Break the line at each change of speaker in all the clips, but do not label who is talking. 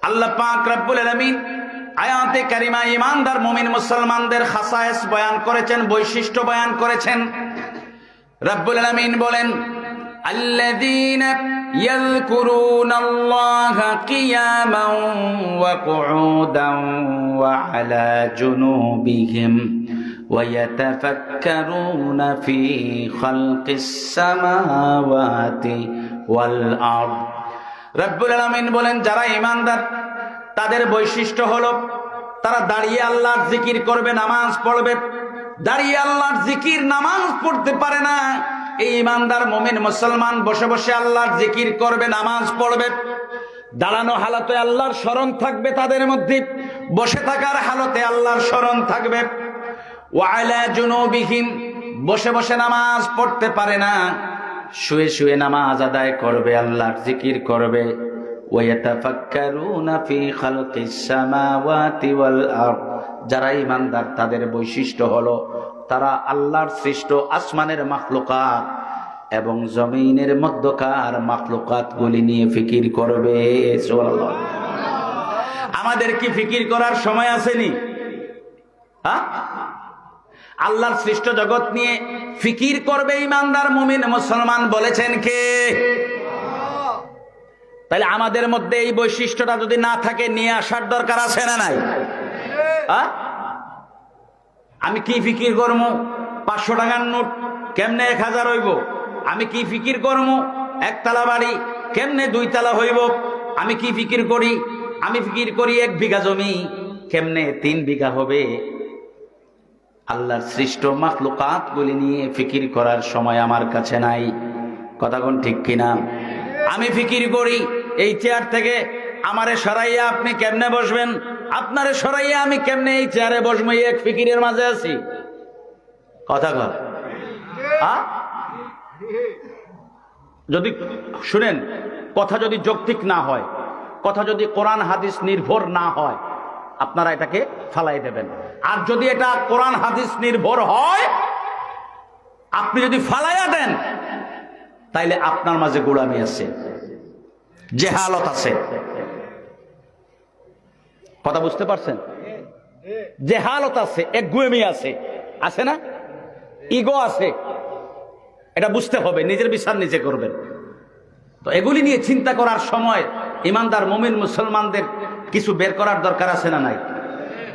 আল্লাহ পাক রব্বুল আলামিন আয়াতে কারিমা ঈমানদার মুমিন মুসলমানদের খাসায়েস বয়ান করেছেন, বৈশিষ্ট্য বয়ান করেছেন। রব্বুল আলামিন বলেন, আল্লাযীনা ইয়াযকুরুনাল্লাহা কিয়ামান ওয়া কুউদান ওয়া আলা জুনুবিহিম ওয়া ইয়াতাফাক্কারুনা ফি খালকিস সামাওয়াতি ওয়াল আরদ। রব্বুল আলামিন বলেন, যারা ঈমানদার তাদের বৈশিষ্ট্য হলো তারা দাঁড়িয়ে আল্লাহর জিকির করবে, নামাজ পড়বে। দাঁড়িয়ে আল্লাহর জিকির নামাজ পড়তে পারে না এই ঈমানদার মুমিন মুসলমান বসে বসে আল্লাহর জিকির করবে, নামাজ পড়বে। দাঁড়ানো হালতে আল্লাহর স্মরণ থাকবে তাদের মধ্যে, বসে থাকার হালতে আল্লাহর স্মরণ থাকবে। ওয়া আলা জুনুবিহিম, বসে বসে নামাজ পড়তে পারে না, শুয়ে শুয়ে নামাজ আদায় করবে, আল্লাহর জিকির করবে। ওয়া ইয়াতাফাক্কারুনা ফি খালকিস সামাওয়াতি ওয়াল আরদ। যারা ঈমানদার তাদের বৈশিষ্ট্য হলো তারা আল্লাহর সৃষ্ট আসমানের মাখলুকাত এবং জমিনের মধ্যকার মাখলুকাতগুলি নিয়ে ফিকির করবে। সুবহানাল্লাহ। আমাদের কি ফিকির করার সময় আসেনি? হ্যাঁ, আল্লাহর সৃষ্ট জগৎ নিয়ে ফিকির করবে ঈমানদার মুমিন মুসলমান বলেছেন কে? তাহলে আমাদের মধ্যে এই বৈশিষ্ট্যটা যদি না থাকে নিয়ে আসার দরকার আছে না নাই? আমি কি ফিকির করবো? 500 টাকার নোট কেমনে 1000 হইব? আমি কি ফিকির করবো? একতলা বাড়ি কেমনে 2 তলা হইব? আমি কি ফিকির করি? আমি ফিকির করি 1 বিঘা জমি কেমনে 3 বিঘা হবে। আল্লাহর সৃষ্ট মাখলুকাত গুলি নিয়ে ফিকির করার সময় আমার কাছে নাই। কথা কোন ঠিক কিনা? আমি ফিকির করি এই চেয়ার থেকে আমারে সরাইয়া আপনি কেমনে বসবেন, আপনারে সরাইয়া আমি কেমনে এই চেয়ারে বসবো, এক ফিকিরের মাঝে আছি। কথা কর। যদি শুনেন, কথা যদি যৌক্তিক না হয়, কথা যদি কোরআন হাদিস নির্ভর না হয়, আপনারা এটাকে ফালাই দেবেন। আর যদি এটা কোরআন হাদিস নির্ভর হয়, আপনি যদি ফালাইয়া দেন, তাইলে আপনার মাঝে গোলামি আছে, জেহালত আছে। কথা বুঝতে পারছেন? জেহালত আছে, একগুয়েমি আছে, আছে না? ইগো আছে। এটা বুঝতে হবে, নিজের বিচার নিজে করবেন। তো এগুলি নিয়ে চিন্তা করার সময় ঈমানদার মুমিন মুসলমানদের কিছু বের করার দরকার আছে না নাই?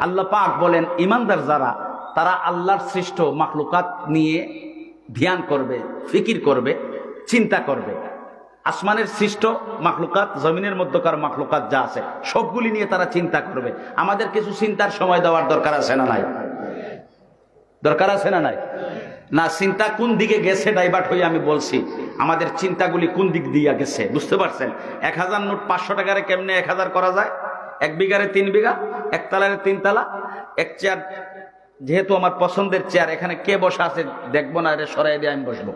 আল্লাহ পাক বলেন, ঈমানদার যারা তারা আল্লাহর সৃষ্ট মাখলুকাত নিয়ে ধ্যান করবে, ফিকির করবে, চিন্তা করবে। আসমানের সৃষ্ট মাখলুকাত, জমিনের মধ্যকার মাখলুকাত যা আছে সবগুলি নিয়ে তারা চিন্তা করবে। আমাদের কিছু চিন্তার সময় দেওয়ার দরকার আছে না নাই? দরকার আছে না নাই? না, চিন্তা কোন দিকে গেছে ডাইভার্ট হয়ে আমি বলছি, আমাদের চিন্তাগুলি কোন দিক দিয়ে গেছে বুঝতে পারছেন? 1000 নোট 500 টাকারে কেমনে 1000 করা যায়? 1 বিঘারে 3 বিঘা, 1 তলারে 3 তলা, এক চেয়ার যেহেতু আমার পছন্দের চেয়ার, এখানে কে বসা আছে দেখবো না, এটা সরাই দিয়ে আমি বসবো।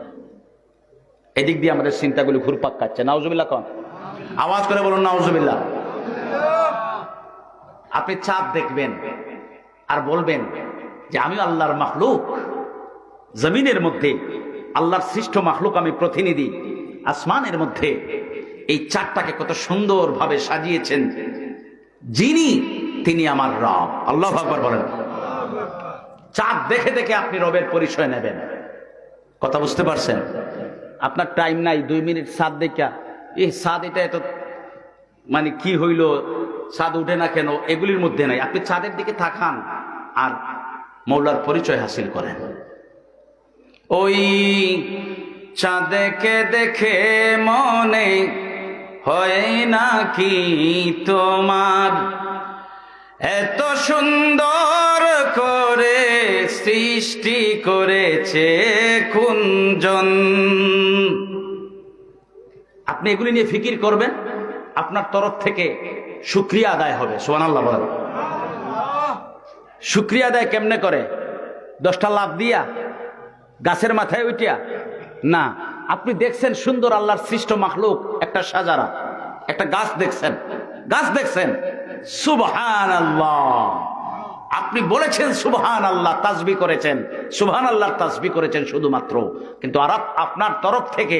এদিক দিয়ে আমাদের চিন্তাগুলি ঘুরপাক খাচ্ছে। নাউজুবিল্লাহ কন, আওয়াজ করে বলুন নাউজুবিল্লাহ। আপনি চাঁদ দেখবেন আর বলবেন যে আমি আল্লাহর মাখলুক, জমিনের মধ্যে আল্লাহর সৃষ্ট মাখলুক, আমি প্রতিনিধি। আসমানের মধ্যে এই চাঁদটাকে কত সুন্দরভাবে সাজিয়েছেন যিনি, তিনি আমার রব। আল্লাহু আকবার বলেন। চাঁদ দেখে দেখে আপনি রবের পরিচয় নেবেন। কথা বুঝতে পারছেন? আপনার টাইম নাই 2 মিনিট চাঁদ দেখা, এই চাঁদ এটা এত মানে কি হইল, চাঁদ উঠে না কেন, এগুলির মধ্যে নাই। আপনি চাঁদের দিকে তাকান আর মৌলার পরিচয় হাসিল করেন। ওই চাঁদকে দেখে মনে হয় না কি তোমার, এত সুন্দর করে সৃষ্টি করেছে কুঞ্জন। আপনি এগুলি নিয়ে ফিকির করবেন, আপনার তরফ থেকে শুকরিয়া আদায় হবে। সুবহানাল্লাহ বলেন। শুকরিয়া আদায় কেমনে করে? 10টা লাফ দিয়া, গাছের মাথায় উঠিয়া না। আপনি দেখছেন সুন্দর আল্লাহর সৃষ্ট মাখলুক, একটা সাজারা, একটা গাছ দেখছেন, গাছ দেখছেন, সুবহানাল্লাহ, আপনি বলেছেন সুবহানাল্লাহ, তাসবিহ করেছেন, সুবহানাল্লাহ তাসবিহ করেছেন শুধুমাত্র, কিন্তু আর আপনার তরফ থেকে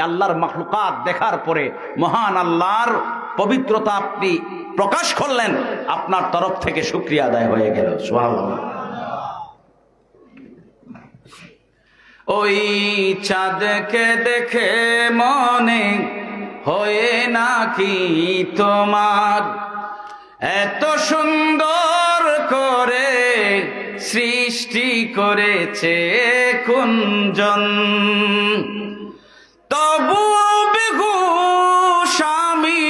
আল্লাহর মাখলুকাত দেখার পরে মহান আল্লাহর পবিত্রতা আপনি প্রকাশ করলেন, আপনার তরফ থেকে শুকরিয়া আদায় হয়ে গেল। সুবহানাল্লাহ। ওই চাঁদকে দেখে মনে হয়ে নাকি তোমার এত সুন্দর করে সৃষ্টি করেছে কুঞ্জন, তবু বেহুশ আমি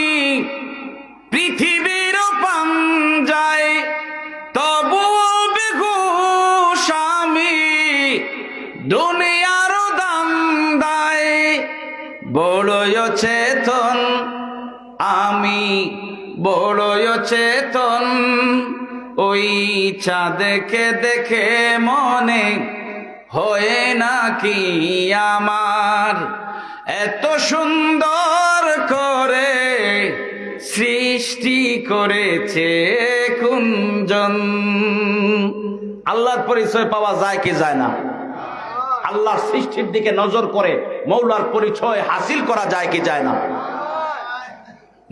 পৃথিবীর পাঞ্জায়, তবু বেহুশ আমি দুনিয়ার দান্দায়, বড়ই চেতন আমি বড়ই চেতন, ওই চাঁদকে দেখে মনে হয়ে নাকি আমার এত সুন্দর করে সৃষ্টি করেছে কুঞ্জন। আল্লাহর পরিচয় পাওয়া যায় কি যায় না? আল্লাহর সৃষ্টির দিকে নজর করে মৌলার পরিচয় হাসিল করা যায় কি যায় না?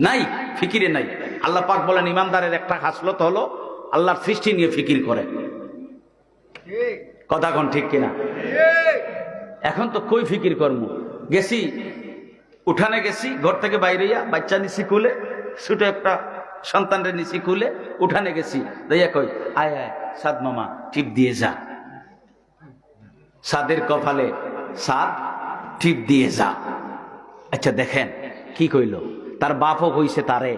নাই, ফিকিরে নাই। আল্লাহ পাক বলেন ইমানদারের একটা খাসলত হলো আল্লাহর সৃষ্টি নিয়ে ফিকির করে। কথা কোন ঠিক কিনা? এখন তো কই ফিকির করব, গেছি উঠানে গেছি, ঘর থেকে বাইরে বাচ্চা নিছি কুলে, ছোট একটা সন্তানের নিছি কুলে, উঠানে গেছি, দাইয়া কই আয় আয় সাদ মামা টিপ দিয়ে যা, সাদের কপালে সাদ টিপ দিয়ে যা। আচ্ছা দেখেন কি কইল, তার বাপও কইছে তারে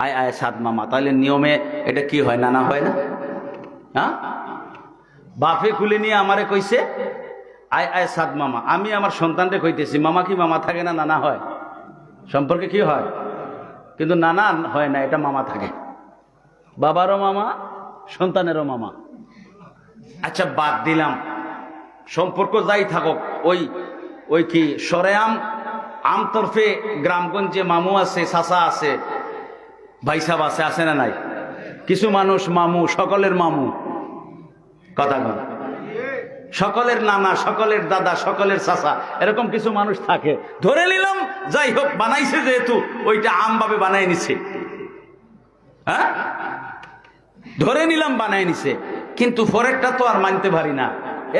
আয় আয় সাদ মামা, তাহলে নিয়মে এটা কি হয়, নানা হয় না? হ্যাঁ, বাপে কুলে নিয়ে আমারে কইছে আয় আয় সাদ মামা, আমি আমার সন্তানকে কইতেছি মামা, কি মামা থাকে না নানা হয়? সম্পর্কে কি হয়? কিন্তু নানা হয় না, এটা মামা থাকে, বাবারও মামা সন্তানেরও মামা। আচ্ছা বাদ দিলাম, সম্পর্ক যাই থাকুক, ওই কি সরেআম আমতরফে গ্রামগঞ্জে মামু আছে, চাচা আছে, ভাইসাব আছে, আছে না নাই? কিছু মানুষ মামু, সকলের মামু, কথা বল, সকলের নানা, সকলের দাদা, সকলের চাচা, এরকম কিছু মানুষ থাকে। ধরে নিলাম যাই হোক বানাইছে, যেহেতু ওইটা আম ভাবে বানাই নিছে, হ্যাঁ ধরে নিলাম বানাই নিছে, কিন্তু পরেরটা তো আর মানতে পারি না,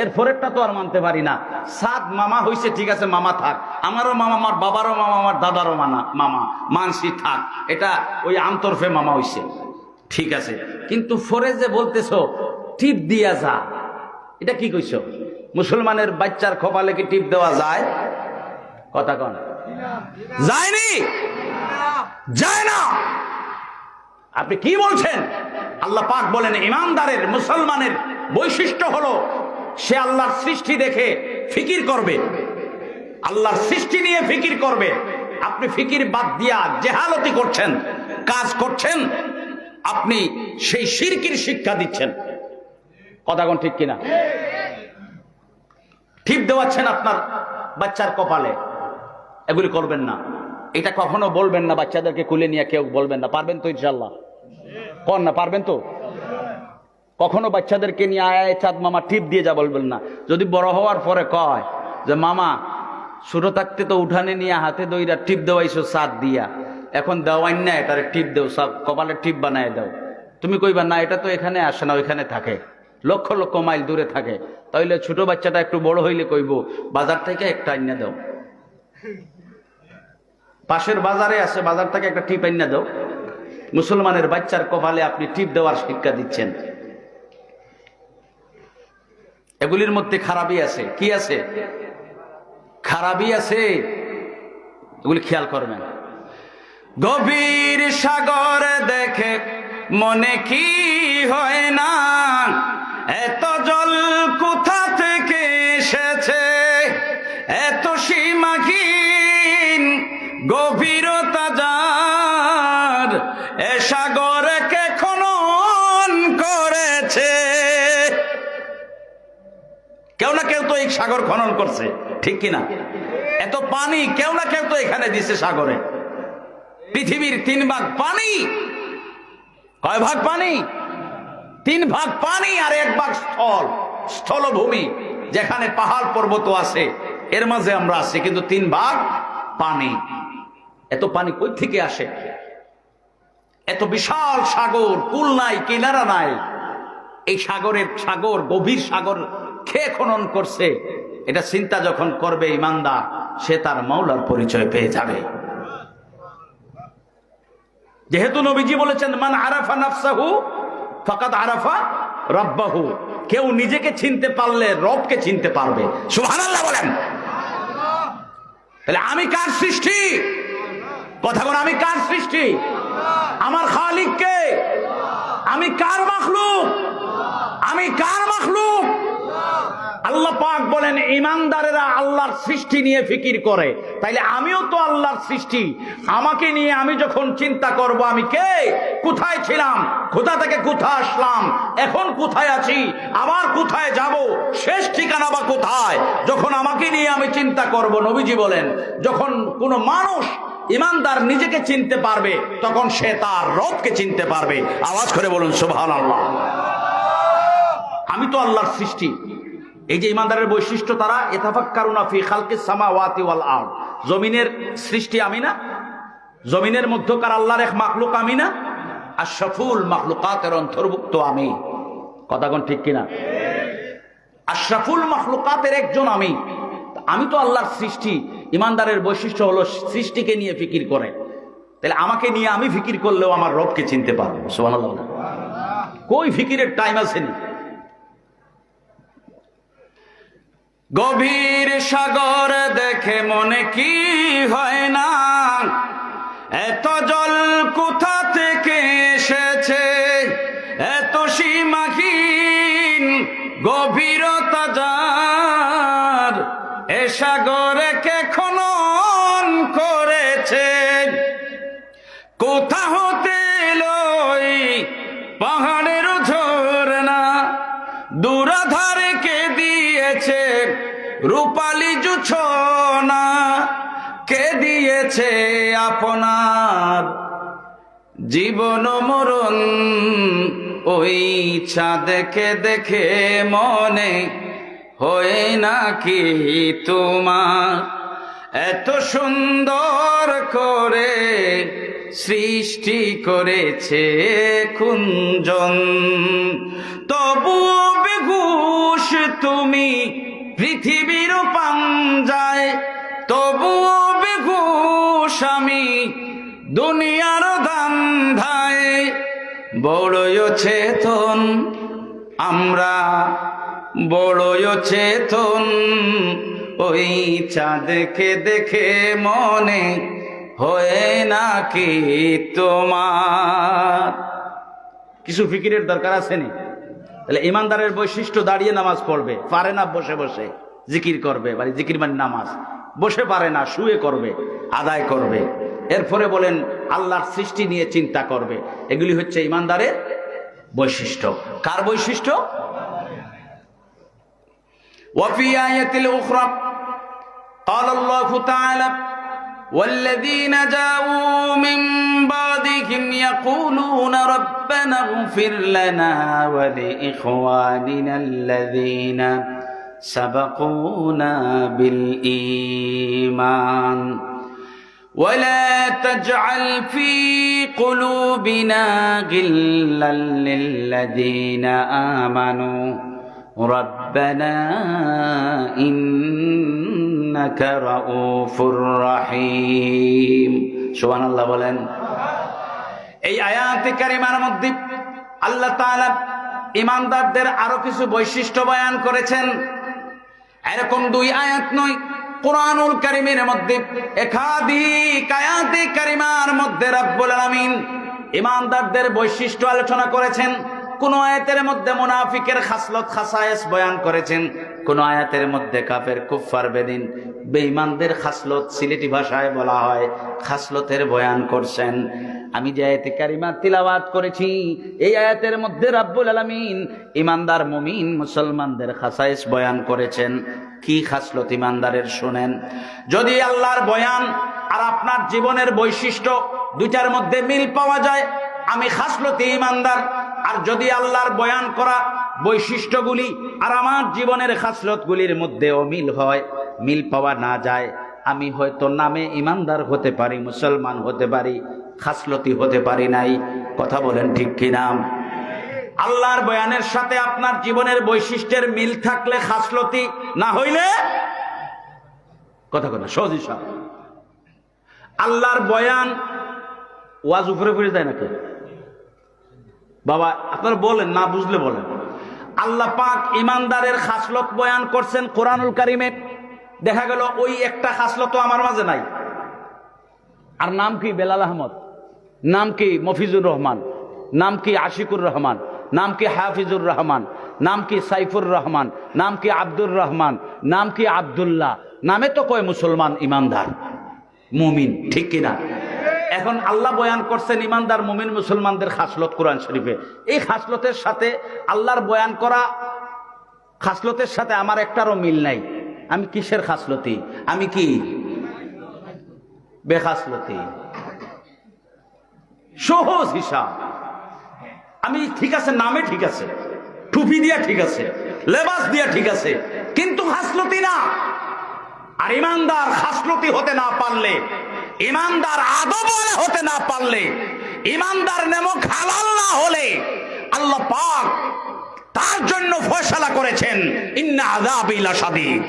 এর পরেরটা তো আর মানতে পারি না। সাদ মামা হইছে, ঠিক আছে মামা থাক, আমারও মামা, আমার বাবারও মামা, আমার দাদারও মামা, মানসি থাক, এটা ওই আমতরফে মামা হইছে, ঠিক আছে। কিন্তু পরে যে বলতেছো টিপ দিয়া যা, এটা কি কইছো? মুসলমানের বাচ্চার কপালে কি টিপ দেওয়া যায়? কথা কন, যায়নি, যায় না। আপনি কি বলছেন? আল্লাহ পাক বলেন ইমানদারের, মুসলমানের বৈশিষ্ট্য হলো সে আল্লাহর সৃষ্টি দেখে ফিকির করবে, আল্লাহর সৃষ্টি নিয়ে ফিকির করবে। আপনি ফিকির বাদ দিয়া জেহালতি করছেন, কাজ করছেন, আপনি সেই শিরকির শিক্ষা দিচ্ছেন। কথা কোন ঠিক কিনা? টিপ দেওয়াচ্ছেন আপনার বাচ্চার কপালে, এগুলি করবেন না। এটা কখনো বলবেন না, বাচ্চাদেরকে কুলে নিয়ে কেউ বলবেন না। পারবেন তো ইনশাল্লাহ? কর না, পারবেন তো? কখনো বাচ্চাদেরকে নিয়ে আয় চাঁদ মামা টিপ দিয়ে যা বলবেন না। যদি বড় হওয়ার পরে কয় যে মামা ছোট থাকতে তো উঠানে নিয়ে হাতে দইরা টিপ দেওয়াইছো চাঁদ দিয়া, এখন দেওয়াই না, এটারে টিপ দেও, সব কপালে টিপ বানায় দাও, তুমি কইবা না এটা তো এখানে আসে না, ওইখানে থাকে, লক্ষ লক্ষ মাইল দূরে থাকে। তাইলে ছোট বাচ্চাটা একটু বড় হইলে কইব বাজার থেকে একটা আইনা দাও, পাশের বাজারে আছে, বাজার থেকে একটা টিপ আইনা দাও। মুসলমানের বাচ্চার কপালে আপনি টিপ দেওয়ার শিক্ষা দিচ্ছেন। এগুলির মধ্যে খারাপই আছে। কি আছে? খারাপই আছে, এগুলি খেয়াল করবেন। গভীর সাগর দেখে মনে কি হয় না, এত জল কোথা থেকে এসেছে, এত সীমাহীন গভীরতা যার, এ সাগরকে খনন করেছে। কেউ না কেউ তো এই সাগর খনন করছে, ঠিক কিনা? এত পানি কেউ না কেউ তো এখানে দিছে সাগরে। পৃথিবীর 3 ভাগ পানি, কয় ভাগ পানি? তিন ভাগ পানি আর এক ভাগ স্থল, স্থলভূমি, যেখানে পাহাড় পর্বত আছে এর মাঝে আমরা আছি, কিন্তু তিন ভাগ পানি। এত পানি কই থেকে আসে? এত বিশাল সাগর, কুল নাই, কিনারা নাই। এই সাগর গভীর সাগর খেয়ে খনন করছে। এটা চিন্তা যখন করবে ইমানদার, সে তার মাওলার পরিচয় পেয়ে যাবে। যেহেতু নবীজি বলেছেন, মান আরাফা নাফসাহু ফাকাদ আরাফা রাব্বাহু, কেউ নিজেকে চিনতে পারলে রবকে চিনতে পারবে। সুবহানাল্লাহ বলেন। তাহলে আমি কার সৃষ্টি? কথা বল, আমি কার সৃষ্টি? আমার খালিক কে? আমি কার মাখলুক? আমি কার মাখলুক? আল্লাহ পাক বলেন, ইমানদারেরা আল্লাহর সৃষ্টি নিয়ে ফিকির করে। তাইলে আমিও তো আল্লাহর সৃষ্টি। আমাকে নিয়ে আমি যখন চিন্তা করব, আমি কে, কোথায় ছিলাম, কোথা থেকে কোথায় আসলাম, এখন কোথায় আছি, আবার কোথায় যাব, শেষ ঠিকানা বা কোথায়, যখন আমাকে নিয়ে আমি চিন্তা করব, নবীজি বলেন, যখন কোনো মানুষ ইমানদার নিজেকে চিনতে পারবে, তখন সে তার রবকে চিনতে পারবে। আওয়াজ করে বলুন সুবহানাল্লাহ। আমি তো আল্লাহর সৃষ্টি। এই যে ইমানদারের বৈশিষ্ট্য, তারা ইয়াতাফাক্কারুনা ফি খালকিস সামাওয়াতি ওয়াল আরদ, জমিনের সৃষ্টি আমি না? জমিনের মধ্যকার আল্লাহর এক মাখলুক আমি না? আশরাফুল মাখলুকাতের অন্তর্ভুক্ত আমি। কথা কোন ঠিক কিনা? আশরাফুল মাখলুকাতের একজন আমি। আমি তো আল্লাহর সৃষ্টি। ইমানদারের বৈশিষ্ট্য হলো সৃষ্টিকে নিয়ে ফিকির করে। তাহলে আমাকে নিয়ে আমি ফিকির করলেও আমার রবকে চিনতে পারবো। সুবহানাল্লাহ। কই ফিকিরের টাইম আসেনি? গভীর সাগর দেখে মনে কি হয় না, এত জল কোথা থেকে এসেছে, এত সীমাহীন গভীরতা যার, এ সাগরে কে খনন করেছে, কোথা হতে লই পাহাড়ের ঝরনা, দুরাধারে কে দিয়েছে রূপালী জোছনা, কে দিয়েছে আপনার জীবন মরণ, ওই চাঁদকে দেখে মনে হয় নাকি তোমার, এত সুন্দর করে সৃষ্টি করেছে কুঞ্জন, তবুও বেহুশ তুমি পৃথিবীর পাঞ্জায়, তবুও বেহুশ আমি দুনিয়ার ধান্ধায়, বড়ই চেতন আমরা, বড়ই চেতন, ওই চাঁদকে দেখে মনে হয় নাকি তোমার। কিছু ফিকিরের দরকার আছে নি? তাহলে ইমানদারের বৈশিষ্ট্য, দাঁড়িয়ে নামাজ পড়বে, পারে না বসে বসে জিকির করবে, মানে জিকির মানে নামাজ, বসে পারে না শুয়ে করবে, আদায় করবে। এরপরে বলেন আল্লাহর সৃষ্টি নিয়ে চিন্তা করবে। এগুলি হচ্ছে ইমানদারের বৈশিষ্ট্য। কার বৈশিষ্ট্য? ওয়াফি আয়াতিল উখরা قال الله تعالى والذين جاءوا من بعدهم يقولون ربنا اغفر لنا ولإخواننا الذين سبقونا بالإيمان ولا تجعل في قلوبنا غلا للذين آمنوا ربنا إنك رؤوف رحيم সুবহান আল্লাহ বলেন। এই আয়াতে কারিমার মধ্যে আল্লাহ তাআলা ঈমানদারদের আরো কিছু বৈশিষ্ট্য বয়ান করেছেন। এরকম দুই আয়াত নয়, কুরআনুল কারীমের মধ্যে একাধিক আয়াতে কারিমার মধ্যে রব্বুল আলামিন ঈমানদারদের বৈশিষ্ট্য আলোচনা করেছেন। কোন আয়াতের মধ্যে মুনাফিকের খাসলত খাসায়েস বয়ান করেছেন, কোন আয়াতের মধ্যে কাফের কুফফার বেদিন বেঈমানদের খাসলত, সিলেটি ভাষায় বলা হয় খাসলতের বয়ান করছেন। আমি যে আয়াতে কারিমা তিলাওয়াত করেছি, এই আয়াতের মধ্যে রব্বুল আলামিন ঈমানদার মুমিন মুসলমানদের খাসায়েস বয়ান করেছেন। কি খাসলত ঈমানদারের শুনেন। যদি আল্লাহর বয়ান আর আপনার জীবনের বৈশিষ্ট্য দুইটার মধ্যে মিল পাওয়া যায়, আমি খাসলতে ঈমানদার, আর যদি আল্লাহর বয়ান করা বৈশিষ্ট্যগুলি আর আমার জীবনের খাসলতগুলির মধ্যে অমিল হয়, মিল পাওয়া না যায়, আমি হয়তো নামে ইমানদার হতে পারি, মুসলমান হতে পারি, খাসলতি হতে পারি নাই। কথা বলেন ঠিক কিনা? আল্লাহর বয়ানের সাথে আপনার জীবনের বৈশিষ্ট্যের মিল থাকলে খাসলতি, না হইলে কথা কথা সহজ হিসাব। আল্লাহর বয়ান ওয়াজ উপরে পড়ে যায় নাকি বাবা? আপনারা বলেন, না বুঝলে বলেন। আল্লাহ পাক ইমানদারের খাসলত বয়ান করছেন কোরআনুল কারিমে। দেখা গেল ওই একটা খাসলত আমার মাঝে নাই। আর নাম কি? বেলাল আহমদ, নাম কি মফিজুর রহমান, নাম কি আশিকুর রহমান, নাম কি হাফিজুর রহমান, নাম কি সাইফুর রহমান, নাম কি আব্দুর রহমান, নাম কি আব্দুল্লাহ। নামে তো কয় মুসলমান, ইমানদার, মুমিন, ঠিক কিনা? এখন আল্লাহ বয়ান করছেন ইমানদার মুমিন মুসলমানদের খাসলত কোরআন শরীফে। এই খাসলতের সাথে আল্লাহর বয়ান করা খাসলতের সাথে আমার একটারও মিল নাই। আমি কিসের খাসলতি? আমি কি বেখাসলতি? সহজ হিসাব। আমি ঠিক আছে, নামে ঠিক আছে, টুপি দিয়া ঠিক আছে, লেবাস দিয়া ঠিক আছে, কিন্তু খাসলতি না। আর ইমানদার খাসলতি হতে না পারলে, ইমানদার আদব হতে না পারলে, ইমানদার নেমক হালাল না হলে আল্লাহ পাক তার জন্য ফয়সালা করেছেন ইন্না আযাবি লাশাদীদ।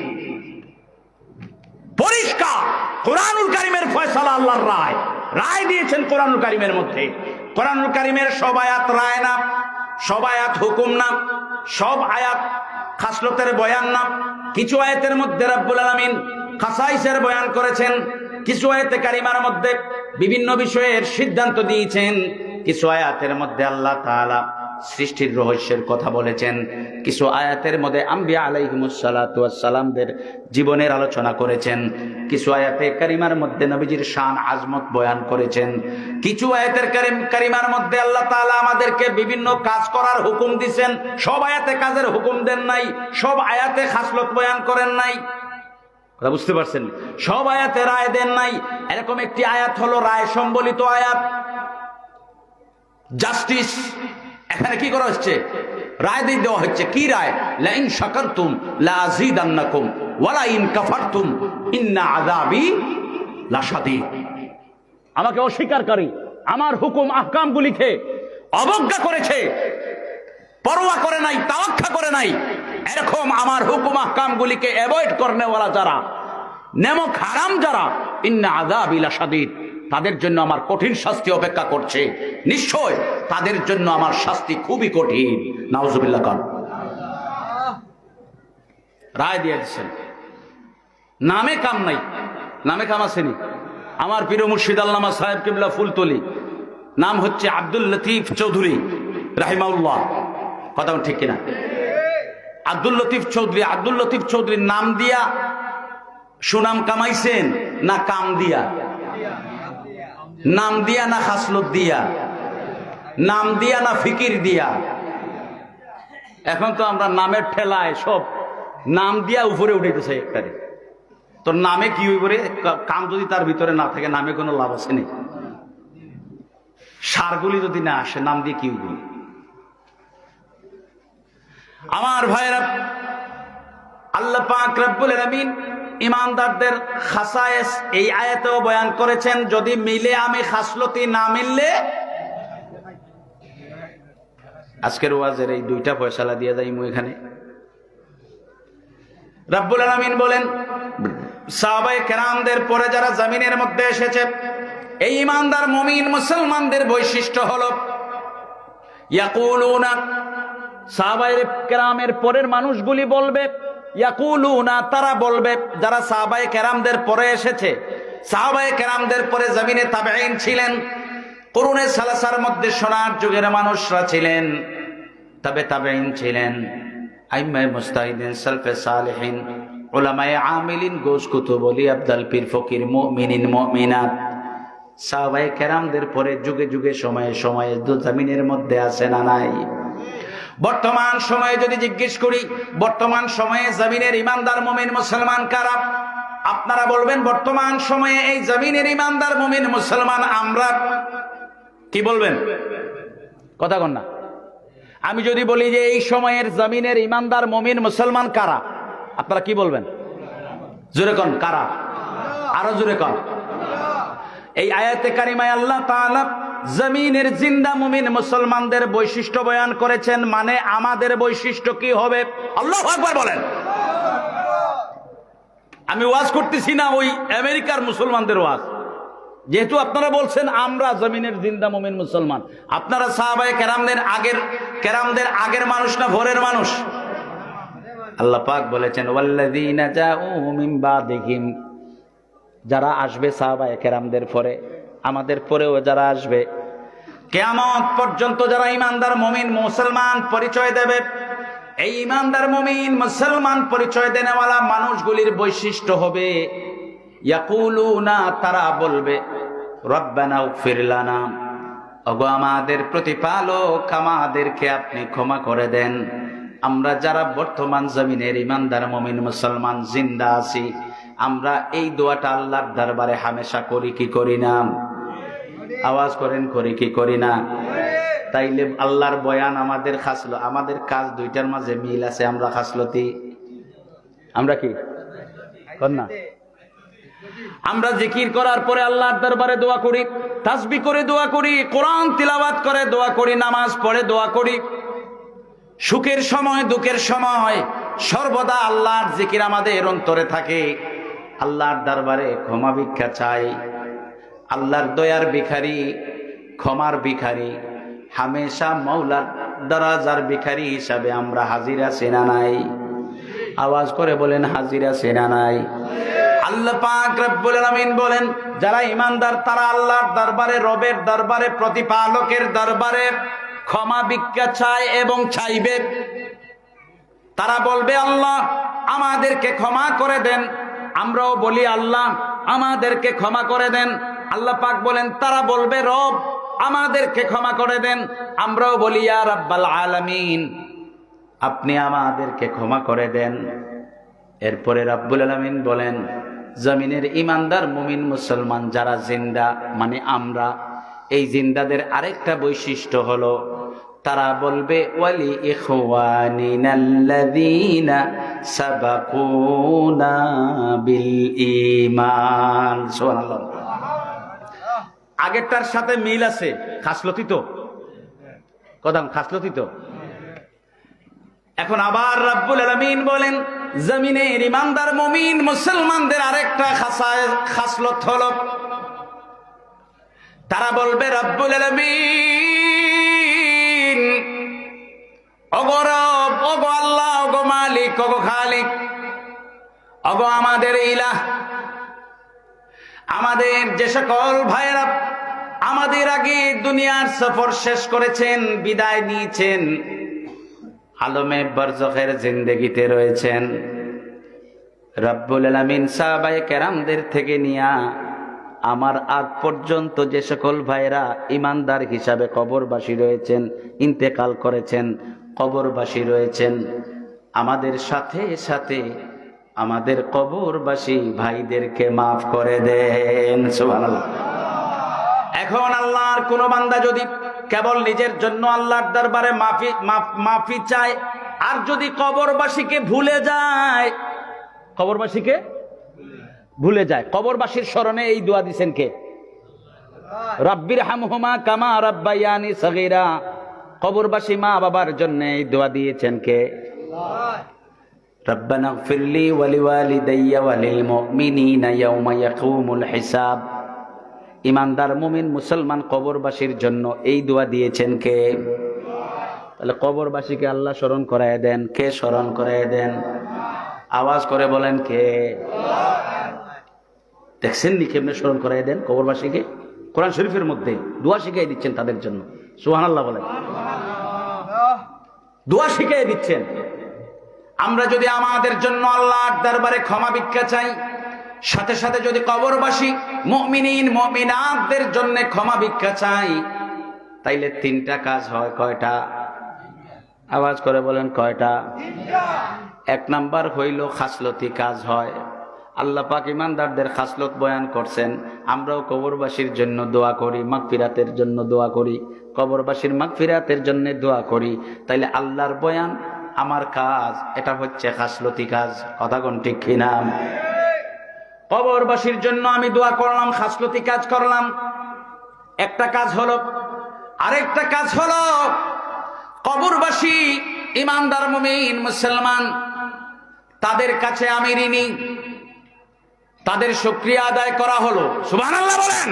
পরিষ্কার কোরআনুল কারীমের ফয়সালা, আল্লাহর রায়, রায় দিয়েছেন কোরআনুল কারীমের মধ্যে। কোরআনুল কারীমের সব আয়াত রায় না, সব আয়াত হুকুম না, সব আয়াত খাসলতের বয়ান না। কিছু আয়াতের মধ্যে রব্বুল আলামিন খাসাইসের বয়ান করেছেন, কিছু আয়াতে কারিমার মধ্যে বিভিন্ন বিষয়ের সিদ্ধান্ত দিয়েছেন, কিছু আয়াতের মধ্যে আল্লাহ তাআলা সৃষ্টির রহস্যের কথা বলেছেন, কিছু আয়াতের মধ্যে আম্বিয়া আলাইহিমুস সালাতু ওয়াস সালামদের জীবনের আলোচনা করেছেন, কিছু আয়াতে কারিমার মধ্যে নবীজির শান আজমত বয়ান করেছেন, কিছু আয়াতের কারিমার মধ্যে আল্লাহ তাআলা আমাদেরকে বিভিন্ন কাজ করার হুকুম দিয়েছেন। সব আয়াতে কাজের হুকুম দেন নাই, সব আয়াতে খাসলত বয়ান করেন নাই। বুঝতে পারছেন? সব আয়াতে রায় দেন নাই। এরকম একটি আয়াত হলো রায় সম্বলিত আয়াত, জাস্টিস। এখানে কি করা হচ্ছে? রায় দিয়ে দেওয়া হচ্ছে। কি রায়? লা ইন শাকারতুম লা আযীদান্নাকুম ওয়া লা ইন কাফারতুম ইন্না আযাবি লাশাদীদ। আমাকে অস্বীকারকারী, আমার হুকুম আহকামগুলিকে অবজ্ঞা করেছে, পরোয়া করে নাই, তাওয়াক্কা করে নাই, এরকম আমার হুকুম আহকামগুলিকে অ্যাভয়েড করনেওয়ালা যারা, নেমক হারাম যারা, ইন্না আযাবি লাশাদীদ, তাদের জন্য আমার কঠিন শাস্তি অপেক্ষা করছে। নিশ্চয় তাদের জন্য আমার শাস্তি খুবই কঠিন। নাউজুবিল্লাহ। কান রায় দিয়ে দিচ্ছেন। নামে কাম নাই, নামে কাম আসেনি। আমার পীর মুর্শিদ আল্লামা সাহেব কিবলা ফুলতলি, নাম হচ্ছে আব্দুল লতিফ চৌধুরী রাহিমাহুল্লাহ। কথা ঠিক কিনা? আব্দুল লতিফ চৌধুরী। আব্দুল লতিফ চৌধুরীর নাম দিয়া সুনাম কামাইছেন না কাম দিয়া? নাম দিয়া না খাসলত দিয়া? নাম দিয়া না ফিকির দিয়া? এখন তো আমরা নামের ঠেলায় সব নাম দিয়া উপরে উঠেছে একটারে। তো নামে কি হইব রে? কাম যদি তার ভিতরে না থাকে নামে কোনো লাভ আছে নাকি? সারগুলি যদি না আসে নাম দিয়ে কি হইব? আমার ভাইরা, আল্লাহ পাক রব্বুল আলামিন ইমানদারদের খাসায়েস এই আয়াতেও বয়ান করেছেন। যদি মিলে আমি খাসলতি, না মিললে আজকের ওয়াজের এই দুইটা ফয়সালা দিয়ে যাই মু এখানে। রব্বুল আলামিন বলেন, সাহাবায়ে কেরামদের পরে যারা জমিনের মধ্যে এসেছে, এই ইমানদার মুমিন মুসলমানদের বৈশিষ্ট্য হলো ইয়াকুলুনা, সাহাবায়ে কেরামের পরের মানুষগুলি বলবে, ইয়াকুলুনা, তারা বলবে, যারা সাহাবায়ে কেরামদের পরে এসেছে, সাহাবায়ে কেরামদের পরে জমিনে তাবেঈন ছিলেন, কুরুনে সালাসার মধ্যে সোনার যুগের মানুষরা ছিলেন, তবে তাবেঈন ছিলেন, আইম্মায়ে মুজতাহিদিন, সালফে সালেহিন, উলামায়ে আমিলিন, গোস কুতুব, ওলি, আবদাল, পীর, ফকির, মুমিনিন, মুমিনাত, সাহাবায়ে কেরামদের পরে যুগে যুগে সময়ে সময়ে জমিনের মধ্যে আছে না নাই? বর্তমান সময়ে যদি জিজ্ঞেস করি, বর্তমান সময়ে জমিনের ইমানদার মুমিন মুসলমান কারা? আপনারা বলবেন বর্তমান সময়ে এই জমিনের ইমানদার মুমিন মুসলমান আমরা। কি বলবেন? কথা কন না। আমি যদি বলি যে এই সময়ের জমিনের ইমানদার মুমিন মুসলমান কারা, আপনারা কি বলবেন? জোরে কোন কারা? আরো জোরে কোন। এই আয়াতে কারিমায় আল্লাহ তাআলা জমিনের জিন্দা মুমিন মুসলমানদের বৈশিষ্ট্য বয়ান করেছেন। মানে আমাদের বৈশিষ্ট্য কি হবে? আল্লাহু আকবার বলেন। আমি ওয়াজ করতেছি না ওই আমেরিকার মুসলমানদের ওয়াজ, যেহেতু আপনারা বলছেন আমরা জমিনের জিন্দা মুমিন মুসলমান। আপনারা সাহাবায়ে কেরামদের আগের মানুষ না ভোরের মানুষ? আল্লাহ পাক বলেছেন ওয়াল্লাযীনা জাউ মিন বাদিহিম, যারা আসবে সাহাবায়ে কেরামদের পরে, আমাদের পরেও যারা আসবে, কিয়ামত পর্যন্ত যারা ঈমানদার মুমিন মুসলমান পরিচয় দেবে, এই ঈমানদার মুমিন মুসলমান পরিচয় দেনেওয়ালা মানুষগুলির বৈশিষ্ট্য হবে ইয়াকুলুনা, তারা বলবে রব্বানা ইগফির লানা, ওগো আমাদের প্রতিপালক আমাদেরকে আপনি ক্ষমা করে দেন। আমরা যারা বর্তমান জমিনের ঈমানদার মুমিন মুসলমান জিন্দা আছি, আমরা এই দোয়াটা আল্লাহর দরবারে হামেশা করি কি করি না? আওয়াজ করেন, করি কি করি না? তাইলে আল্লাহর বয়ান আমাদের খাসলো, আমাদের কাজ দুইটার মাঝে মিল আছে। আমরা খাসলতি, আমরা কি কর না? আমরা জিকির করার পরে আল্লাহর দরবারে দোয়া করি, তাসবিহ করে দোয়া করি, কোরআন তিলাওয়াত করে দোয়া করি, নামাজ পড়ে দোয়া করি। সুখের সময় দুঃখের সময় সর্বদা আল্লাহর জিকির আমাদের অন্তরে থাকে। আল্লাহর দরবারে ক্ষমা ভিক্ষা চাই। আল্লাহর দয়ার ভিখারি, ক্ষমার ভিখারি, হামেশা মওলার দরাজার ভিখারি হিসাবে আমরা হাজির আছি না নাই? আওয়াজ করে বলেন হাজির আছি না নাই? আল্লাহ পাক রব্বুল আলামিন বলেন যারা ঈমানদার তারা আল্লাহর দরবারে, রবের দরবারে, প্রতিপালকের দরবারে ক্ষমা ভিক্ষা চায় এবং চাইবে। তারা বলবে আল্লাহ আমাদেরকে ক্ষমা করে দেন। আমরাও বলি আল্লাহ আমাদেরকে ক্ষমা করে দেন। আল্লাহ পাক বলেন তারা বলবে রব আমাদেরকে ক্ষমা করে দেন। আমরাও বলি ইয়া রাব্বাল আলামিন আপনি আমাদেরকে ক্ষমা করে দেন। এরপরে রব্বুল আলামিন বলেন জমিনের ঈমানদার মুমিন মুসলমান যারা জিন্দা, মানে আমরা, এই জিন্দাদের আরেকটা বৈশিষ্ট্য হলো তারা বলবে ওয়ালি ইখওয়ানিনাল্লাযীনা সাবাকুনা বিল ঈমান। সুবহানাল্লাহ। আগেরটার সাথে মিল আছে। খাসলতি তো কদম, খাসলতি তো। এখন আবার রব্বুল আলামিন বলেন জমিনের ঈমানদার মুমিন মুসলমানদের আরেকটা খাসলত হলো তারা বলবে রব্বুল আলামিন ওগো রব, ওগো আল্লাহ, ওগো মালিক, ওগো খালিক, ওগো আমাদের ইলাহ, আমাদের যে সকল ভাইরা আমাদের আগে দুনিয়ার সফর শেষ করেছেন, বিদায় নিয়েছেন, আলমে বরজখের জিন্দেগিতে রয়েছেন, রব্বুল আলামিন সাহাবায়ে কেরামদের থেকে নিয়া আমার আগ পর্যন্ত যে সকল ভাইরা ইমানদার হিসাবে কবরবাসী রয়েছেন, ইন্তেকাল করেছেন, কবরবাসী রয়েছেন, আমাদের সাথে সাথে আমাদের কবরবাসী ভাইদেরকে মাফ করে দেন। সুবহানাল্লাহ। এখন আল্লাহর কোন বান্দা যদি কেবল নিজের জন্য আল্লাহর দরবারে মাফি চায়, আর যদি কবরবাসীকে ভুলে যায়, কবরবাসীকে ভুলে যায়, কবরবাসীর স্মরণে এই দোয়া দিবেন কে? রাব্বির হামহুমা কামা রাব্বায়ানি সগীরা। কবরবাসী মা বাবার জন্য এই দোয়া দিয়েছেন কে? রব্বানা ইগফিরলি ওয়া লিওয়ালিদাইয়া ওয়া লিল মুমিনিনা ইয়াওমা ইয়াকুমুল হিসাব। ঈমানদার মুমিন মুসলমান কবরবাসীর জন্য এই দোয়া দিয়েছেন কে? তাহলে কবরবাসীকে আল্লাহ স্মরণ করায় দেন। কে স্মরণ করায় দেন? আওয়াজ করে বলেন কে? দেখছেন নি কেমনে স্মরণ করায় দেন কবরবাসীকে? কোরআন শরীফের মধ্যে দোয়া শিখিয়ে দিচ্ছেন তাদের জন্য। সুবহানাল্লাহ বলেন। দোয়া শিখিয়ে দিচ্ছেন। আমরা যদি আমাদের জন্য আল্লাহর দরবারে ক্ষমা ভিক্ষা চাই, সাথে সাথে যদি কবরবাসী মুমিনিন মুমিনাতদের জন্য ক্ষমা ভিক্ষা চাই, তাইলে তিনটা কাজ হয়। কয়টা? আওয়াজ করে বলেন কয়টা? এক নাম্বার হইল খাসলতি কাজ হয়। আল্লাহ পাক ইমানদারদের খাসলত বয়ান করছেন। আমরাও কবরবাসীর জন্য দোয়া করি, মাগফিরাতের জন্য দোয়া করি, কবরবাসীর মাগফিরাতের জন্য দোয়া করি। তাইলে আল্লাহর বয়ান আমার কাজ, এটা হচ্ছে খাসলতি কাজ। কথা কোন ঠিক কিনা? কবরবাসীর জন্য আমি দোয়া করলাম, খাসলতি কাজ করলাম, একটা কাজ হলো। আরেকটা কাজ হলো কবরবাসী ইমানদার মুমিন মুসলমান, তাদের কাছে আমি ঋণী, তাদের শুকরিয়া আদায় করা হলো। সুবহানাল্লাহ বলেন।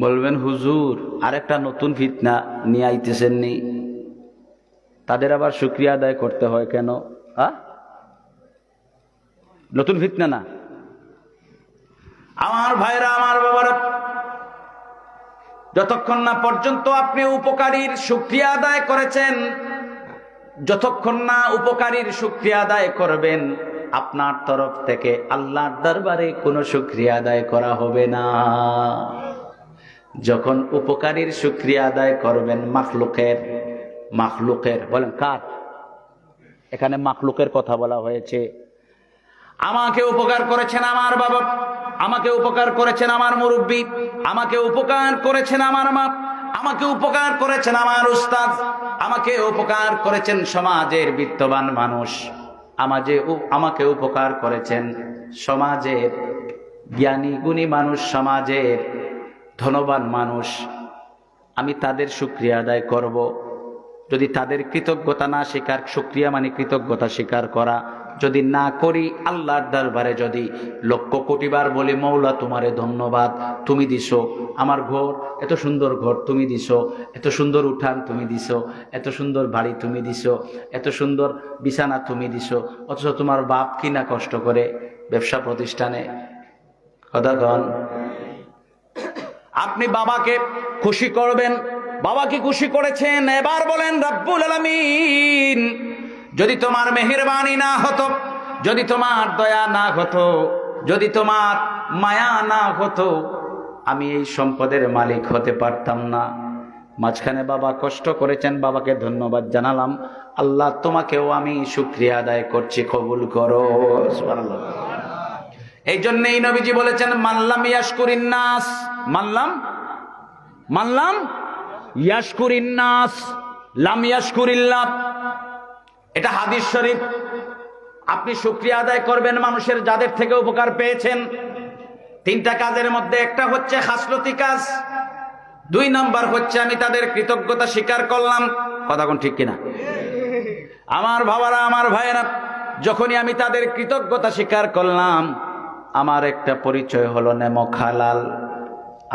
বলবেন হুজুর আরেকটা নতুন ফিতনা নিয়ে আইতেছেন নি, তাদের আবার শুকরিয়া আদায় করতে হয় কেন? নতুন ফিতনা না? আমার ভাইরা, আমার বাবারা, যতক্ষণ না পর্যন্ত আপনি উপকারীর শুকরিয়া আদায় করেছেন, যতক্ষণ না উপকারীর শুকরিয়া আদায় করবেন, আপনার তরফ থেকে আল্লাহর দরবারে কোনো শুকরিয়া আদায় করা হবে না। যখন উপকারীর শুকরিয়া আদায় করবেন মাখলুকের বলেন কার? এখানে মাখলুকের কথা বলা হয়েছে। আমাকে উপকার করেছেন আমার বাবা, আমাকে উপকার করেছেন আমার মুরব্বী, আমাকে উপকার করেছেন আমার মা, আমাকে উপকার করেছেন আমার উস্তাদ, আমাকে উপকার করেছেন সমাজের বিত্তবান মানুষ, আমাকে উপকার করেছেন সমাজের জ্ঞানী গুণী মানুষ, সমাজের ধনবান মানুষ। আমি তাদের শুকরিয়া আদায় করব। যদি তাদের কৃতজ্ঞতা না স্বীকার, শুকরিয়া মানে কৃতজ্ঞতা স্বীকার করা, যদি না করি, আল্লাহর দরবারে যদি লক্ষ কোটিবার বলি মৌলা তোমারে ধন্যবাদ, তুমি দিছো আমার ঘর, এত সুন্দর ঘর তুমি দিছো, এত সুন্দর উঠান তুমি দিছো, এত সুন্দর বাড়ি তুমি দিছো, এত সুন্দর বিছানা তুমি দিছো, অথচ তোমার বাপ কিনা কষ্ট করে ব্যবসা প্রতিষ্ঠানে। কথা কন। আপনি বাবাকে খুশি করবেন, বাবাকে খুশি করেছেন, এবার বলেন রব্বুল আলামিন, যদি তোমার মেহেরবানি না হতো, যদি তোমার দয়া না হতো, যদি তোমার মায়া না হতো, আমি এই সম্পদের মালিক হতে পারতাম না। মাঝখানে বাবা কষ্ট করেছেন, বাবাকে ধন্যবাদ জানালাম। আল্লাহ তোমাকেও আমি শুকরিয়া আদায় করছি, কবুল করো। সুবহানাল্লাহ। এই জন্যই নবীজি বলেছেন মাল্লাম ইয়াশকুরিন নাস, মাল্লাম ইয়াশকুরিন নাস লাম ইয়াশকুরিল্লাহ। এটা হাদিস শরীফ। আপনি শুকরিয়া আদায় করবেন মানুষের যাদের থেকে উপকার পেয়েছেন। তিনটা কাজের মধ্যে একটা হচ্ছে খাসলতি কাজ, 2 নাম্বার হচ্ছে আমি তাদের কৃতজ্ঞতা স্বীকার করলাম। কথা কোন ঠিক কিনা? আমার বাবারা, আমার ভাইয়েরা, যখনই আমি তাদের কৃতজ্ঞতা স্বীকার করলাম, আমার একটা পরিচয় হলো নেমক হালাল।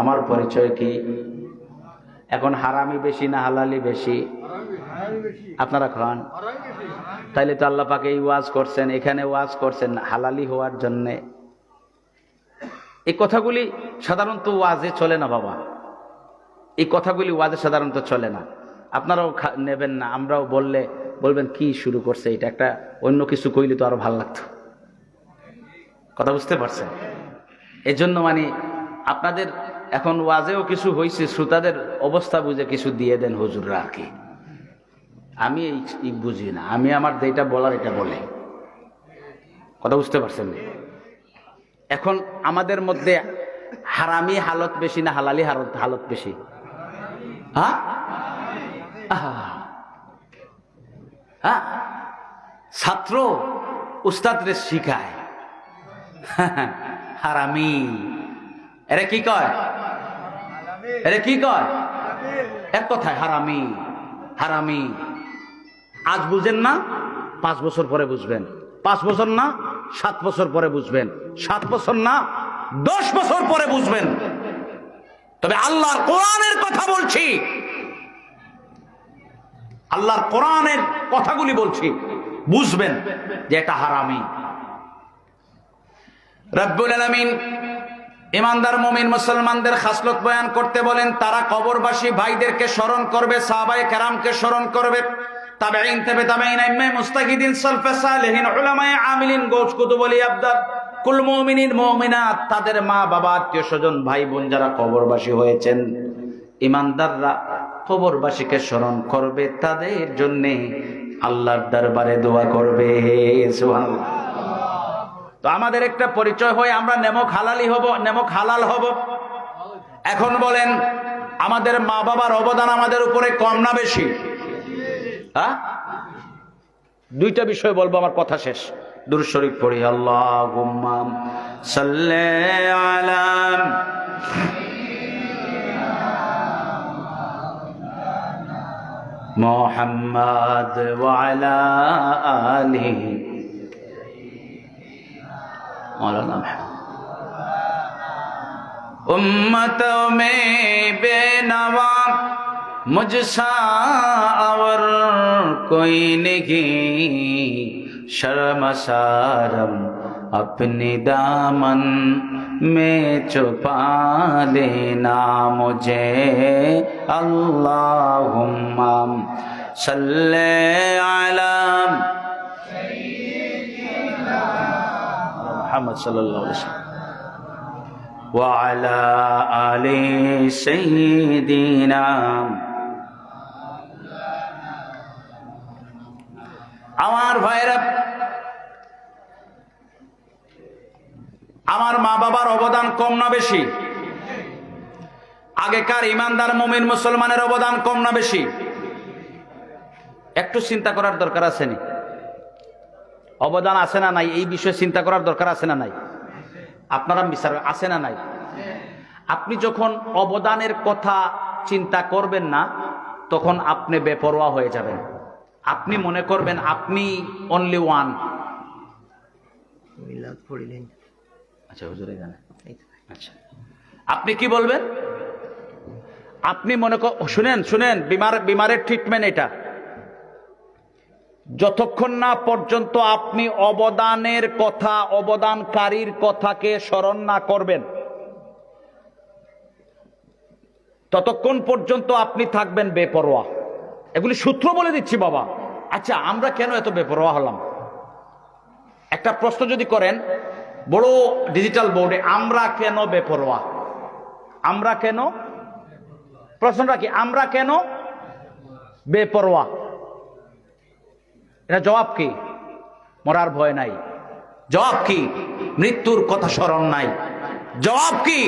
আমার পরিচয় কি? এখন হারামি বেশি না হালালি বেশি? আপনারা খান। তাইলে তো আল্লাহ পাক এই ওয়াজ করছেন, এখানে ওয়াজ করছেন হালালি হওয়ার জন্য। এই কথাগুলি সাধারণত ওয়াজে চলে না বাবা, এই কথাগুলি ওয়াজে সাধারণত চলে না। আপনারাও নেবেন না, আমরাও বললে বলবেন কি শুরু করছে এটা, একটা অন্য কিছু কইলে তো আরো ভালো লাগতো। কথা বুঝতে পারছেন? এই জন্য মানে আপনাদের এখন ওয়াজেও কিছু হয়েছে, শ্রোতাদের অবস্থা বুঝে কিছু দিয়ে দেন হুজুররা আর কি। আমি এই বুঝি না, আমি আমার যেটা বলার এটা বলে। কথা বুঝতে পারছেন? এখন আমাদের মধ্যে হারামি হালত বেশি না হালালি হালত বেশি? হ্যাঁ, ছাত্র উস্তাদরে শিখায় হারামি। এরা কি কয়? এরা কি কয়? এক কথায় হারামি, হারামি। আজ বুঝেন না, 5 বছর পরে বুঝবেন। 5 বছর না, 7 বছর পরে বুঝবেন। 7 বছর না, 10 বছর পরে বুঝবেন। তবে আল্লাহর কোরআনের কথা বলছি, আল্লাহর কোরআনের কথাগুলি বলছি, বুঝবেন যে এটা হারামি। রব্বুল আলামিন ইমানদার মুমিন মুসলমানদের খাসলত বয়ান করতে বলেন। তারা কবরবাসী ভাইদেরকে স্মরণ করবে, সাহাবায়ে কেরামকে স্মরণ করবে, তাবেঈন, তাবেঈন, আইম্মায়ে মুস্তাহিদিন, সালফে সালেহিন, উলামায়ে আমিলিন, গৌস, কুতুব, ওলি, আবদাল, কুল মুমিনিন, মুমিনাত, তাদের মা বাবা, আত্মীয় স্বজন, ভাই বোন যারা কবরবাসী হয়েছেন, ইমানদাররা কবরবাসীকে স্মরণ করবে, তাদের জন্য আল্লাহর দরবারে দোয়া করবে। সুবহানাল্লাহ। তো আমাদের একটা পরিচয় হয় আমরা নেমক হালালি হব, নেমক হালাল হব। এখন বলেন আমাদের মা বাবার অবদান আমাদের উপরে কম না বেশি? হ্যাঁ, দুইটা বিষয় বলবো, আমার কথা শেষ। দুরূদ শরীফ পড়ি। আল্লাহুম্মা সাল্লি আলা মুহাম্মাদ ওয়া আলা আলিহি मौलाना उम्मतों में बेनवा मुझसा और कोई नहीं, शर्मसारम अपने दामन में छुपा लेना मुझे। अल्लाहुम्मा सल्ले अला मुहम्मद सल्लल्लाहु अलैहि वसल्लम व अला आले सय्यिदिना। আমার ভাইরা, আমার মা বাবার অবদান কম না বেশি? আগেকার ইমানদার মুমিন মুসলমানের অবদান কম না বেশি? একটু চিন্তা করার দরকার আছে নি? অবদান আছে না নাই? এই বিষয়ে চিন্তা করার দরকার আছে না নাই? আপনারা বিচার আছে না নাই? আপনি যখন অবদানের কথা চিন্তা করবেন না, তখন আপনি বেপরোয়া হয়ে যাবেন। আপনি মনে করবেন আপনি অনলি ওয়ান। আচ্ছা হুজুরে জানে। আচ্ছা, আপনি কি বলবেন? আপনি মনে শুনেন শুনেন, বিমারের ট্রিটমেন্ট এটা। যতক্ষণ না পর্যন্ত আপনি অবদানের কথা, অবদানকারীর কথাকে স্মরণ না করবেন, ততক্ষণ পর্যন্ত আপনি থাকবেন বেপরোয়া। এগুলি সূত্র বলে দিচ্ছি বাবা। আচ্ছা, আমরা কেন এত বেপরোয়া হলাম? একটা প্রশ্ন যদি করেন বড় ডিজিটাল বোর্ডে, আমরা কেন বেপরোয়া? আমরা কেন, প্রশ্নটা কি, আমরা কেন বেপরোয়া? এটা জবাব কি? মরার ভয় নাই। জবাব কি? মৃত্যুর কথা স্মরণ নাই। জবাব কি?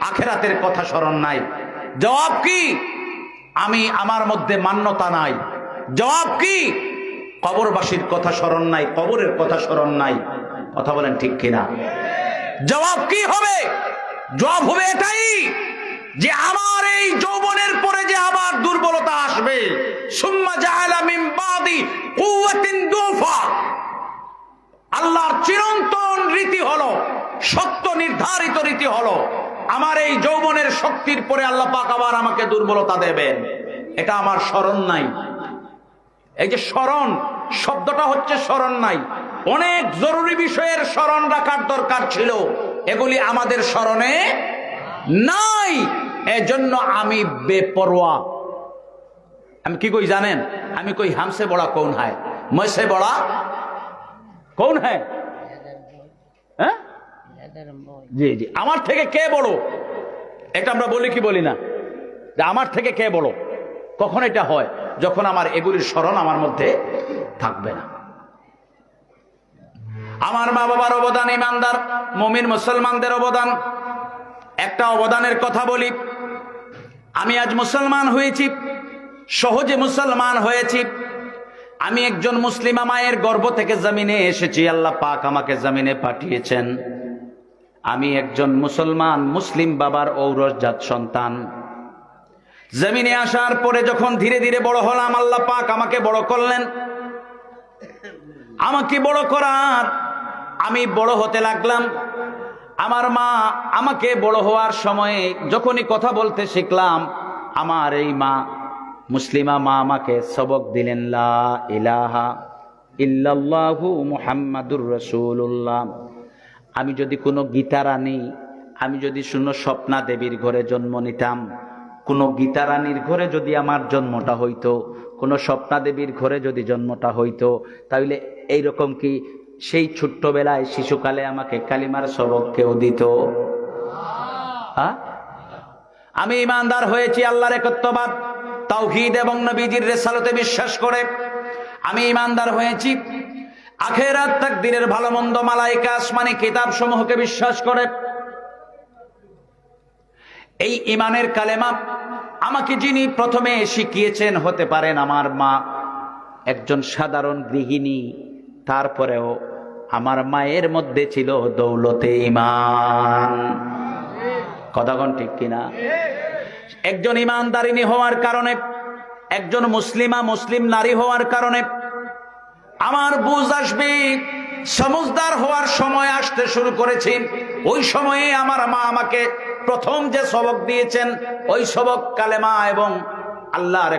আখেরাতের কথা স্মরণ নাই। জবাব কি? আমি আমার মধ্যে মান্যতা নাই। জবাব কি? কবরবাসীর কথা স্মরণ নাই, কবরের কথা স্মরণ নাই। কথা বলেন ঠিক কিনা? জবাব কি হবে? জবাব হবে এটাই যে আমার এই যৌবনের পরে যে আবার দুর্বলতা আসবে, সুম্মা জাআলা মিন বাদি কুওয়াতিন দুফা। আল্লাহর চিরন্তন রীতি হলো, সত্য নির্ধারিত রীতি হলো, আমার এই যৌবনের শক্তির পরে আল্লাহ পাক আবার আমাকে দুর্বলতা দেবেন। এটা আমার স্মরণ নাই। এই যে স্মরণ শব্দটা হচ্ছে স্মরণ নাই। অনেক জরুরি বিষয়ের স্মরণ রাখার দরকার ছিল, এগুলি আমাদের স্মরণে নাই। এজন্য আমি বেপরোয়া। আমি কি কই জানেন? আমি কই হামসে বড়া কৌন হয়, ময়সে বড়া কৌন হয়? হ্যাঁ, জি জি, আমার থেকে কে বড়? এটা আমরা বলি কি বলি না যে আমার থেকে কে বড়? কখন এটা হয়? যখন আমার এগুলির স্মরণ আমার মধ্যে থাকবে না। আমার মা বাবার অবদান, ইমানদার মুমিন মুসলমানদের অবদান। একটা অবদানের কথা বলি। আমি আজ মুসলমান হয়েছি, সহজে মুসলমান হয়েছি। আমি একজন মুসলিমা মায়ের গর্ভ থেকে জমিনে এসেছি, আল্লাহ পাক আমাকে জমিনে পাঠিয়েছেন। আমি একজন মুসলমান মুসলিম বাবার ঔরসজাত সন্তান। জমিনে আসার পরে যখন ধীরে ধীরে বড় হলাম, আল্লাহ পাক আমাকে বড় করলেন। আমাকে বড় করার আমি বড় হতে লাগলাম। আমার মা আমাকে বড় হওয়ার সময়ে যখনই কথা বলতে শিখলাম, আমার এই মা মুসলিমা মা আমাকে সবক দিলেন, লা ইলাহা ইল্লাল্লাহু মুহাম্মাদুর রাসূলুল্লাহ। আমি যদি কোনো গীতারানী, আমি যদি শুনো স্বপ্না দেবীর ঘরে জন্ম নিতাম, কোনো গীতারানীর ঘরে যদি আমার জন্মটা হইতো, কোনো স্বপ্না দেবীর ঘরে যদি জন্মটা হইতো, তাহলে এইরকম কি সেই ছোট্টবেলায় শিশুকালে আমাকে কালিমার সবক কেউ দিত? হ্যাঁ, আমি ইমানদার হয়েছি আল্লাহর একত্ববাদ, তাওহীদ এবং নবীজির রিসালাতে বিশ্বাস করে। আমি ইমানদার হয়েছি। আখিরাত, তাকদীরের ভালো মন্দ, মালায়েকা, আসমানি কিতাব সমূহকে বিশ্বাস করে। এই ঈমানের কালেমা আমাকে যিনি প্রথমে শিখিয়েছেন, হতে পারেন আমার মা, একজন সাধারণ গৃহিণী, তারপরেও আমার মায়ের মধ্যে ছিল দৌলতে ঈমান। কথাগণ ঠিক কিনা? একজন ঈমানদারিনী হওয়ার কারণে, একজন মুসলিম নারী হওয়ার কারণে আমার বুঝ আসবে, সমজদার হওয়ার সময় আসতে শুরু করেছি। ওই সময়ে আমার মা আমাকে প্রথম যে সবক দিয়েছেন, ওই সবক কালেমা এবং আল্লাহর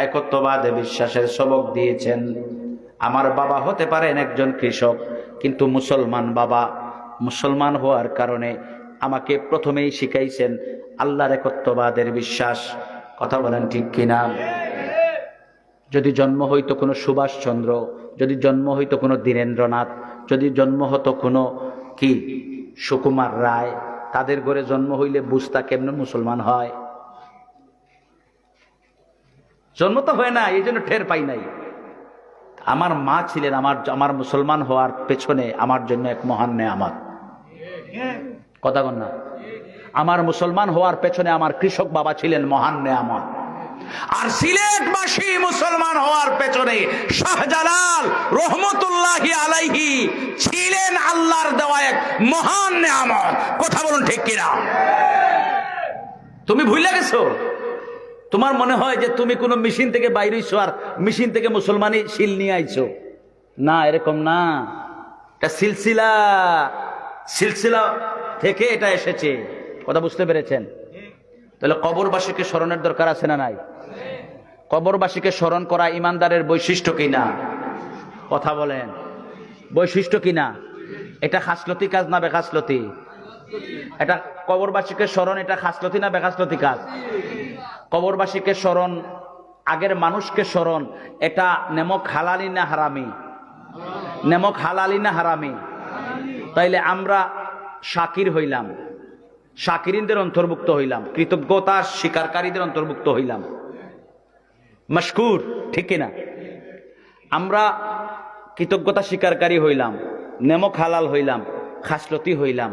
একত্ববাদে বিশ্বাসের সবক দিয়েছেন। আমার বাবা হতে পারেন একজন কৃষক, কিন্তু মুসলমান বাবা। মুসলমান হওয়ার কারণে আমাকে প্রথমেই শিখাইছেন আল্লাহর একত্ববাদের বিশ্বাস। কথা বলেন ঠিক কিনা? যদি জন্ম হইতো কোনো সুভাষচন্দ্র, যদি জন্ম হইতো কোনো দীনেন্দ্রনাথ, যদি জন্ম হতো কোনো কি সুকুমার রায়, তাদের ঘরে জন্ম হইলে বুঝতা কেমনে মুসলমান হয়? জন্ম তো হয় না, এই জন্য টের পাই নাই। আমার মা ছিলেন আমার মুসলমান হওয়ার পেছনে আমার জন্য এক মহান নেয়ামত। কথা বল না? আমার মুসলমান হওয়ার পেছনে আমার কৃষক বাবা ছিলেন মহান নেয়ামত। আর সিলেটবাসী মুসলমান হওয়ার পেছনে শাহজালাল রহমতুল্লাহি আলাইহি ছিলেন আল্লাহর দেওয়া এক মহান নেয়ামত। কথা বলুন ঠিক কিনা? তুমি ভুলে গেছো? তোমার মনে হয় যে তুমি কোনো মেশিন থেকে বাইরে হইছো আর মেশিন থেকে মুসলমানি শিল নিয়ে আইছো। না, এরকম না। এটা সিলসিলা থেকে এটা এসেছে। কথা বুঝতে পেরেছেন? তাহলে কবরবাসীকে স্মরণের দরকার আছে না নাই? কবরবাসীকে স্মরণ করা ইমানদারের বৈশিষ্ট্য কিনা? কথা বলেন, বৈশিষ্ট্য কিনা? এটা খাসলতি কাজ না বেখাসলতি? এটা কবরবাসীকে স্মরণ, এটা খাসলতি না বেখাসলতি কাজ? কবরবাসীকে স্মরণ, আগের মানুষকে স্মরণ, এটা নেমক হালালি না হারামি? নেমক হালালি না হারামি? তাইলে আমরা শাকির হইলাম, শাকিরিনদের অন্তর্ভুক্ত হইলাম, কৃতজ্ঞতা স্বীকারকারীদের অন্তর্ভুক্ত হইলাম, মশকুর, ঠিক কিনা? আমরা কৃতজ্ঞতা স্বীকারকারী হইলাম, নেমক হালাল হইলাম, খাসলতি হইলাম।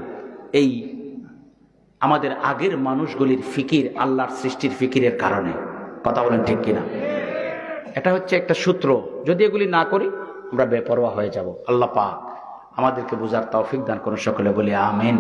এই আমাদের আগের মানুষগুলির ফিকির, আল্লাহর সৃষ্টির ফিকিরের কারণে। কথা বলেন ঠিক কিনা? এটা হচ্ছে একটা সূত্র। যদি এগুলি না করি আমরা বেপরোয়া হয়ে যাব। আল্লাহ পাক আমাদেরকে বুঝার তৌফিক দান করুন। সকলে বলি আমিন।